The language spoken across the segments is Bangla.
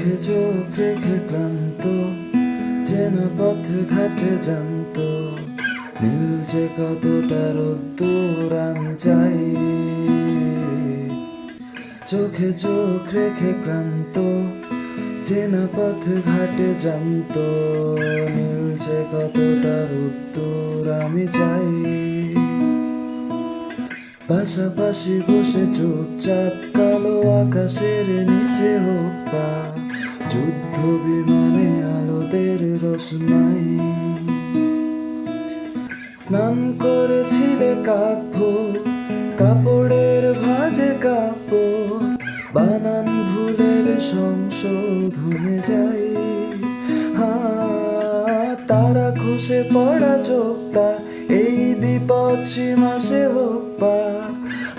চোখে চোখ রেখে ক্লান্ত, চেনা পথ ঘাটে জানত, মিলছে কতটা রোদ্দুর আমি চাই। চোখে চোখ রেখে ক্লান্ত, চেনা পথ ঘাটে জানত, মিলছে কতটা রোদ্দুর আমি চাই। পাশাপাশি বসে চুপচাপ কালো আকাশের নিচে হোক পা, যুদ্ধ বিমানে আলোদের রোশনাই। স্নান করেছিলে কাঁপো, কাপড়ের ভাঁজে কাপড়, বানান ভুলের সংশোধনে যাই। তারা খসে পড়া চোখটা এই বিপদ সীমাসে হোক পার,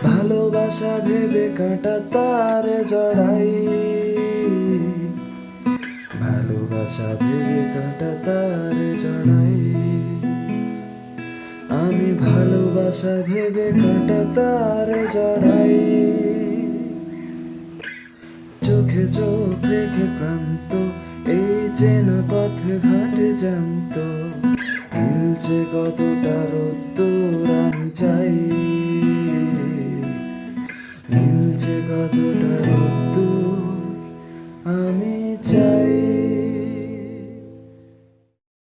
ভালোবাসা ভেবে কাঁটা তারে জড়াই। ভালোবাসা ভেবে কাঁটা তারে জড়াই। আমি ভালোবাসা ভেবে কাঁটা তারে জড়াই। চোখে চোখ রেখে ক্লান্ত, এই চেনা পথ ঘাটে জানত, মিলছে কতটা রোদ্দুর আমি চাই।